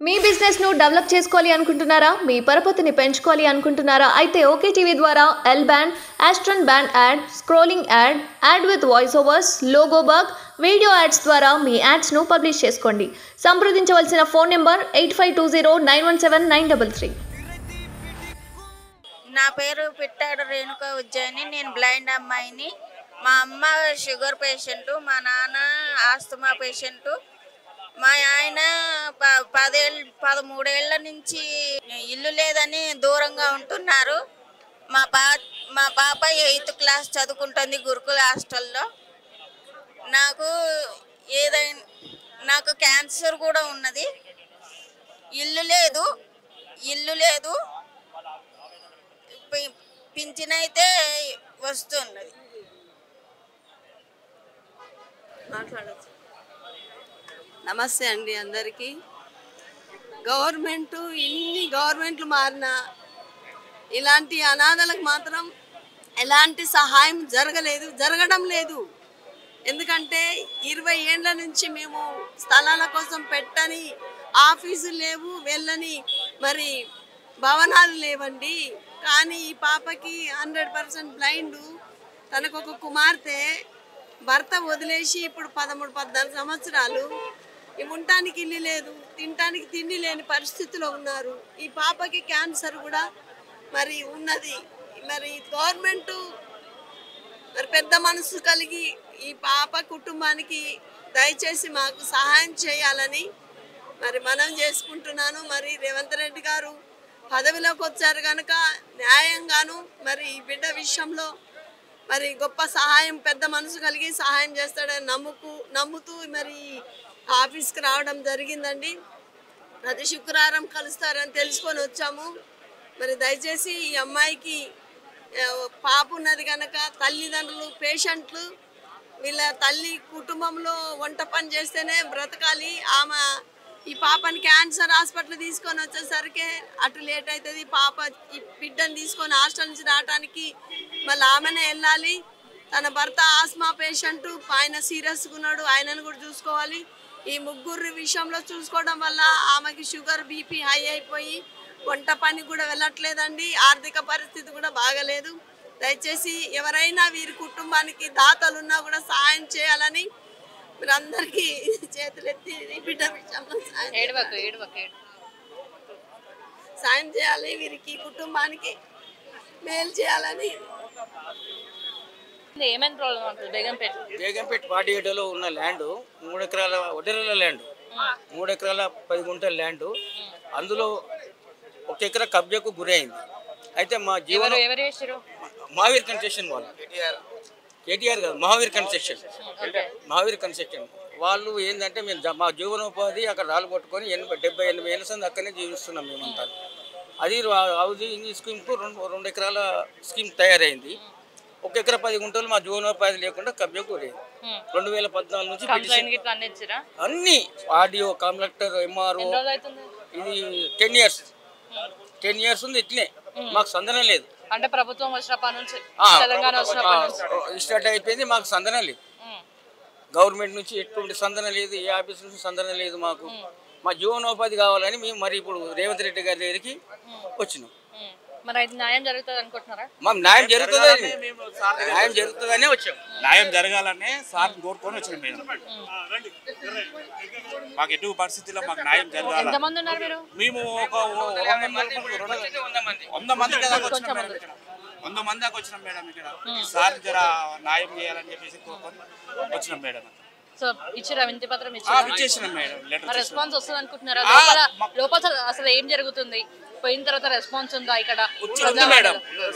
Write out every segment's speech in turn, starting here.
మీ business ను develop చేసుకోవాలి అనుకుంటున్నారా? మీ పరపతిని పెంచుకోవాలి అనుకుంటున్నారా? అయితే ఓకే టీవీ ద్వారా L band, Aston band ad, scrolling ad, ad with voice overs, logo bug, video ads ద్వారా మీ యాడ్స్ ను పబ్లిష్ చేసుకోండి. సంప్రదించవలసిన ఫోన్ నెంబర్ 8520917933. నా పేరు పిట్టాడు రేణుక ఉజ్జయిని. నేను బ్లైండ్ అమ్మాయిని. మా అమ్మ షుగర్ పేషెంటు, మా నాన్న ఆస్తమా పేషెంటు. మా ఆయన 13 ఏళ్ల నుంచి ఇల్లు లేదని దూరంగా ఉంటున్నారు. మా పాప 8th క్లాస్ చదువుకుంటుంది గురుకుల హాస్టల్లో. నాకు క్యాన్సర్ కూడా ఉన్నది. ఇల్లు లేదు. పింఛన్ అయితే వస్తున్నది. మాట్లాడచ్చు. నమస్తే అండి అందరికీ. ఇన్ని గవర్నమెంట్లు మారినా ఇలాంటి అనాథలకు మాత్రం ఎలాంటి సహాయం జరగడం లేదు. ఎందుకంటే 20 ఏళ్ళ నుంచి మేము స్థలాల కోసం పెట్టని ఆఫీసులు లేవు, వెళ్ళని మరి భవనాలు లేవండి. కానీ ఈ పాపకి 100% బ్లైండ్. తనకు ఒక కుమార్తె, భర్త వదిలేసి ఇప్పుడు 13-14 సంవత్సరాలు. ఉండటానికి ఇల్లు లేదు, తినటానికి తిండి లేని పరిస్థితిలో ఉన్నారు. ఈ పాపకి క్యాన్సర్ కూడా మరి ఉన్నది. మరి గవర్నమెంట్ మరి పెద్ద మనసు కలిగి ఈ పాప కుటుంబానికి దయచేసి మాకు సహాయం చేయాలని మరి మనం చేసుకుంటున్నాను. మరి రేవంత్ రెడ్డి గారు పదవిలోకి వచ్చారు కనుక న్యాయంగాను మరి ఈ బిడ్డ విషయంలో మరి గొప్ప సహాయం, పెద్ద మనసు కలిగి సహాయం చేస్తాడని నమ్ముతూ మరి ఆఫీస్కి రావడం జరిగిందండి. ప్రతి శుక్రవారం కలుస్తారని తెలుసుకొని వచ్చాము. మరి దయచేసి ఈ అమ్మాయికి పాప ఉన్నది కనుక తల్లిదండ్రులు పేషెంట్లు, వీళ్ళ తల్లి కుటుంబంలో వంట పని చేస్తేనే బ్రతకాలి. ఈ పాపని క్యాన్సర్ హాస్పిటల్ తీసుకొని వచ్చేసరికి అటు లేట్ అవుతుంది. ఈ బిడ్డను తీసుకొని హాస్టల్ నుంచి రావడానికి మళ్ళీ ఆమెనే వెళ్ళాలి. తన భర్త ఆస్మా పేషెంట్, ఆయన సీరియస్గా ఉన్నాడు, ఆయనను కూడా చూసుకోవాలి. ఈ ముగ్గురు విషయంలో చూసుకోవడం వల్ల ఆమెకి షుగర్, బీపీ హై అయిపోయి వంట పని కూడా వెళ్ళట్లేదండి. ఆర్థిక పరిస్థితి కూడా బాగలేదు. దయచేసి ఎవరైనా వీరి కుటుంబానికి దాతలు ఉన్నా కూడా సహాయం చేయాలని మీరు అందరికీ చేతులెత్తి బిడ్డ విషయంలో సాయం చేయాలి. వీరికి కుటుంబానికి మేలు చేయాలని. ఏమేమి ప్రాబ్లం అంటారు? బేగంపేట 47లో ఉన్న ల్యాండ్ 3 ఎకరాల ఒడ్డెరల ల్యాండ్, 3 ఎకరాల 10 గుంటల ల్యాండ్. అందులో 1 ఎకరా కబ్జాకు గురైంది. అయితే మా జీవన మహావీర్ కన్స్ట్రక్షన్ వాళ్ళు, కేటీఆర్ కాదు, మహావీర్ కన్స్ట్రక్షన్ వాళ్ళు ఏంటంటే మేము మా జీవనోపాధి అక్కడ రాళ్ళు పట్టుకొని 70-80 ఏళ్ళ సంది అక్కడనే జీవిస్తున్నాం మేమంతా. అది హౌసింగ్ స్కీమ్కు 2 ఎకరాల స్కీమ్ తయారైంది. 1 ఎకరా 10 గుంటలు మా జీవనోపాధి లేకుండా కబ్జాకు గురైంది. 2014 నుంచి అన్ని ఆడియో, కాంట్రాక్టర్, ఎంఆర్ఓ, ఇది 10 ఇయర్స్ ఉంది. ఇట్లే మాకు సందనం లేదు. అంటే ప్రభుత్వం వచ్చిన స్టార్ట్ అయిపోయింది, మాకు సందనం లేదు. గవర్నమెంట్ నుంచి ఎటువంటి సందనం లేదు, ఏ ఆఫీస్ నుంచి సందనం లేదు. మాకు మా జీవనోపాధి కావాలని మేము మరి ఇప్పుడు రేవంత్ రెడ్డి గారి దగ్గరికి వచ్చినాం. మరి అయితే న్యాయం జరుగుతుంది అనుకుంటున్నారా? మాకు న్యాయం జరుగుతుందనే వచ్చాం. న్యాయం జరగాలనే సార్ కోరుకొని వచ్చినాం మేడం. మాకు ఎటు పరిస్థితుల్లో మాకు న్యాయం జరగాలి. ఎంతమంది ఉన్నారు మీరు? మేము ఒక 100 మంది దాకా వచ్చినాం మేడం. ఇక్కడ సార్ జర న్యాయం చేయాలని చెప్పేసి కోరుకొని వచ్చినాం మేడం. సో ఇచ్చిరా వినతి పత్రం? ఇచ్చేసినాం మేడం. రెస్పాన్స్ వస్తుంది అనుకుంటున్నారా? లోపల అసలు ఏం జరుగుతుంది? పోయిన తర్వాత రెస్పాన్స్ ఉందా? ఇక్కడ ఉంది మేడం,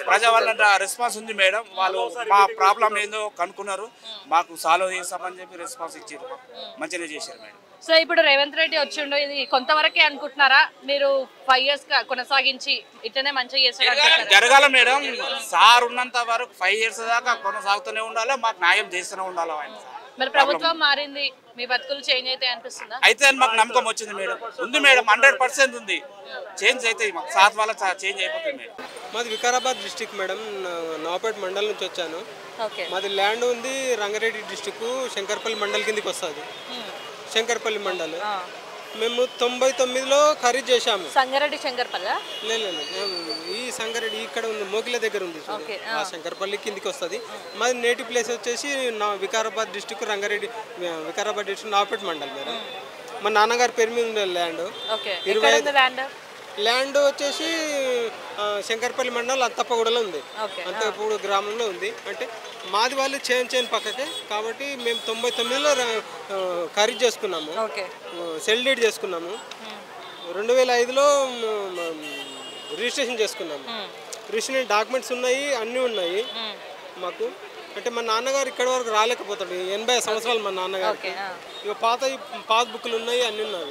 ప్రజా వాళ్ళ రెస్పాన్స్ ఉంది మేడం. వాళ్ళు మా ప్రాబ్లం ఏందో కనుక్కున్నారు, మాకు సాల్వ్ చేస్తామని చెప్పి రెస్పాన్స్ ఇచ్చారు. మంచిగా చేశారు మేడం. సో ఇప్పుడు రేవంత్ రెడ్డి వచ్చిండో, ఇది కొంతవరకే అనుకుంటున్నారా మీరు? 5 years కొనసాగించి ఇట్లనే మంచిగా చేస్తారు జరగాల మేడం. సార్ ఉన్నంత వరకు 5 years దాకా కొనసాగుతూనే ఉండాలి, మాకు న్యాయం చేస్తూనే ఉండాలి. మరి ప్రభుత్వం మారింది, మీ బతుకులు చేంజ్ అయితే అనిపిస్తుందా? అయితే మాకు నమ్మకం వచ్చింది మేడం. ఉంది మేడం, 100% ఉంది. చేంజ్ అయితే మాకు సాత్ వల్ల చేంజ్ అయిపోతుంది మేడం. మాది వికారాబాద్ డిస్టిక్ మేడం, నవాపేట మండల్ నుంచి వచ్చాను. మాది ల్యాండ్ ఉంది రంగారెడ్డి డిస్టిక్, శంకర్పల్లి మండల్ కిందకి వస్తుంది. శంకర్పల్లి మండల్ మేము 99లో ఖరీదు చేశాము. సంగారెడ్డి శంకర్పల్లి లేదు ఈ సంగారెడ్డి ఇక్కడ ఉంది, మోకిల దగ్గర ఉంది, ఆ శంకర్పల్లి కిందికి వస్తుంది. మాది నేటివ్ ప్లేస్ వచ్చేసి Vikarabad district, Rangareddy Vikarabad district, Napeta mandal madam. మా నాన్నగారి పేరు మీద ఉండే ల్యాండ్. 25 ల్యాండ్ వచ్చేసి శంకర్పల్లి మండలం అత్తప్పగూడలో ఉంది, అంతపూడు గ్రామంలో ఉంది. అంటే మాది వాళ్ళు చేను పక్కకే కాబట్టి మేము 99లో ఖరీదు చేసుకున్నాము, సెల్ డీడ్ చేసుకున్నాము. 2005లో రిజిస్ట్రేషన్ చేసుకున్నాము. రిజిస్ట్రేషన్ డాక్యుమెంట్స్ ఉన్నాయి, అన్నీ ఉన్నాయి మాకు. అంటే మా నాన్నగారు ఇక్కడి వరకు రాలేకపోతాడు, 80 సంవత్సరాలు మా నాన్నగారికి. ఇక పాస్ బుక్లు ఉన్నాయి, అన్నీ ఉన్నాయి.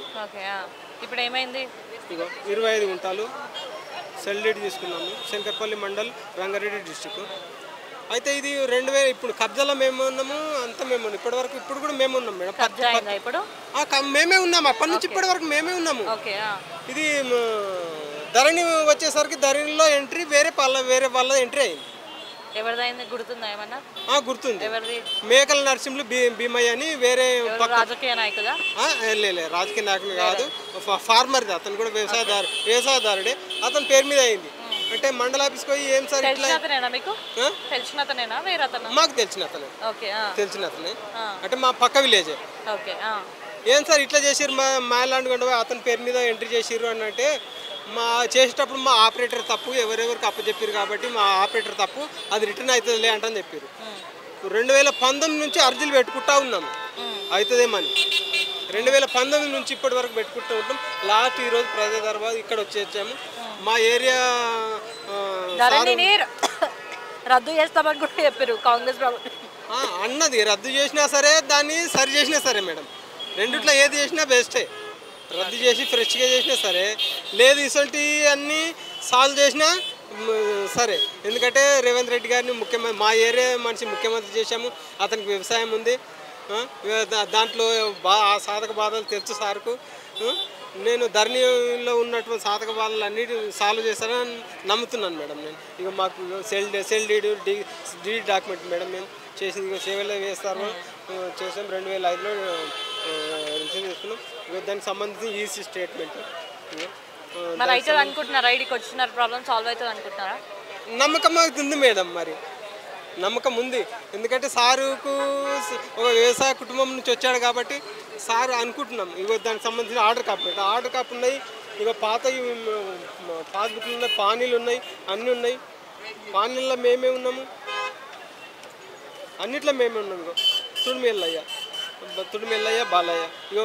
ఇప్పుడు ఏమైంది? ఇక 25 గుంటలు సెల్ డీడ్ తీసుకున్నాము, శంకర్పల్లి మండల్, రంగారెడ్డి డిస్టిక్. అయితే ఇది 2000 ఇప్పుడు కబ్జాలో మేము ఉన్నాము, అంతా మేము ఉన్నాం ఇప్పటి వరకు. ఇప్పుడు కూడా మేము ఉన్నాం మేడం, మేమే ఉన్నాము అప్పటి నుంచి ఇప్పటి వరకు మేమే ఉన్నాము. ఇది ధరణి వచ్చేసరికి ధరణిలో ఎంట్రీ వేరే వాళ్ళ ఎంట్రీ అయింది. ఎవరిదైంది గుర్తుందా ఏమన్నా? గుర్తుంది, మేకల నరసింహులు భీమయ్య అని వేరే రాజకీయ నాయకుడా? రాజకీయ నాయకుడు కాదు, ఫార్మర్ది. అతను కూడా వ్యవసాయదారుడే, అతని పేరు మీద అయింది. అంటే మండల ఆఫీస్కి పోయి ఏం సార్ ఇట్లా మీకు తెలిసిన అతనేనా వేరే అతను? మాకు తెలిసిన అతనే, అంటే మా పక్క విలేజే. ఏం సార్ ఇట్లా చేసిర్రు, మా ల్యాండ్ కొండ అతని పేరు మీద ఎంట్రీ చేసిర్రు అని అంటే, మా చేసేటప్పుడు మా ఆపరేటర్ తప్పు, ఎవరెవరికి అప్పచెప్పారు కాబట్టి మా ఆపరేటర్ తప్పు, అది రిటర్న్ అవుతుందిలే అంటని చెప్పారు. 2019 నుంచి అర్జీలు పెట్టుకుంటా ఉన్నాము, అవుతుందేమని. 2019 నుంచి ఇప్పటి వరకు పెట్టుకుంటూ ఉంటాం. లాస్ట్ ఈరోజు ప్రజా దర్బార్ ఇక్కడ వచ్చేసాము. మా ఏరియా రద్దు చేస్తామని కూడా చెప్పారు కాంగ్రెస్ ప్రభుత్వం. అన్నది రద్దు చేసినా సరే, దాన్ని సరి చేసినా సరే మేడం, రెండిట్లో ఏది చేసినా బెస్టే. రద్దు చేసి ఫ్రెష్గా చేసినా సరే, లేదు ఇసొంటి అన్నీ సాల్వ్ చేసినా సరే. ఎందుకంటే రేవంత్ రెడ్డి గారిని ముఖ్యమంత్రి, మా ఏరియా మనిషి ముఖ్యమంత్రి చేశాము, అతనికి వ్యవసాయం ఉంది, దాంట్లో సాధక బాధలు తెలుసు సార్కు. నేను ధరణిలో ఉన్నటువంటి సాధక బాధలు అన్నిటి సాల్వ్ చేస్తానని నమ్ముతున్నాను మేడం. నేను ఇక మాకు సెల్ డీడ్ డాక్యుమెంట్ మేడం మేము చేసింది సేవలో వేస్తారు చేసాం. 2005లో రిసీవ్ చేసుకున్నాం. దానికి సంబంధించి ఈసీ స్టేట్మెంట్. మరి అవుతుంది అనుకుంటున్నారా? ఐడికి వచ్చినారు, ప్రాబ్లం సాల్వ్ అవుతుంది అనుకుంటున్నారా? నమ్మకం అవుతుంది మేడం, మరి నమ్మకం ఉంది. ఎందుకంటే సారుకు ఒక వ్యవసాయ కుటుంబం నుంచి వచ్చాడు కాబట్టి సార్ అనుకుంటున్నాం. ఇగో దానికి సంబంధించిన ఆర్డర్ కాపీ ఉన్నాయి, ఇక పాత పాస్బుక్లు ఉన్నాయి, పానీలు ఉన్నాయి, అన్నీ ఉన్నాయి. పానీల్లో మేమే ఉన్నాము, అన్నిట్లో మేమే ఉన్నాము. ఇగో తుడిమెల్లయ్య బాలయ్య ఇగో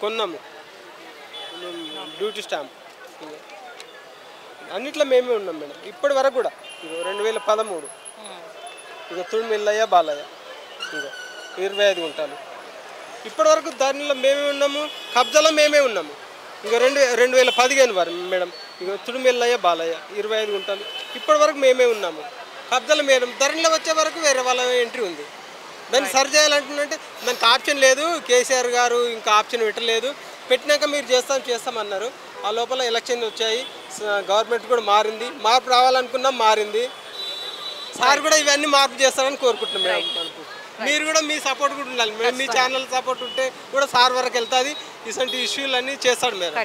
కొన్నాము డ్యూటీ స్టాంప్, అన్నిట్లో మేమే ఉన్నాం మేడం ఇప్పటి వరకు కూడా. ఇగో 2013 ఇక తుడిమెల్లయ్య బాలయ్య ఇగో 25 గుంటలు ఇప్పటి వరకు దానిలో మేమే ఉన్నాము, కబ్జాలో మేమే ఉన్నాము. ఇక 2015 వరకు మేడం ఇక తుడిమెల్లయ్య బాలయ్య 25 గుంటలు ఇప్పటి వరకు మేమే ఉన్నాము, కబ్జాలో మేడం. ధరణిలో వచ్చే వరకు వేరే వాళ్ళ ఎంట్రీ ఉంది. దాన్ని సరి చేయాలంటే దానికి ఆప్షన్ లేదు. కేసీఆర్ గారు ఇంకా ఆప్షన్ పెట్టలేదు. పెట్టినాక మీరు చేస్తామన్నారు. ఆ లోపల ఎలక్షన్లు వచ్చాయి, గవర్నమెంట్ కూడా మారింది. మార్పు రావాలనుకున్నాం, మారింది. సార్ కూడా ఇవన్నీ మార్పు చేస్తారని కోరుకుంటున్నాం మేడం. మీరు కూడా మీ సపోర్ట్ కూడా ఉండాలి. మీ ఛానల్ సపోర్ట్ ఉంటే కూడా సార్ వరకు వెళ్తుంది. ఇటువంటి ఇష్యూలు అన్నీ చేస్తాడు మేడం.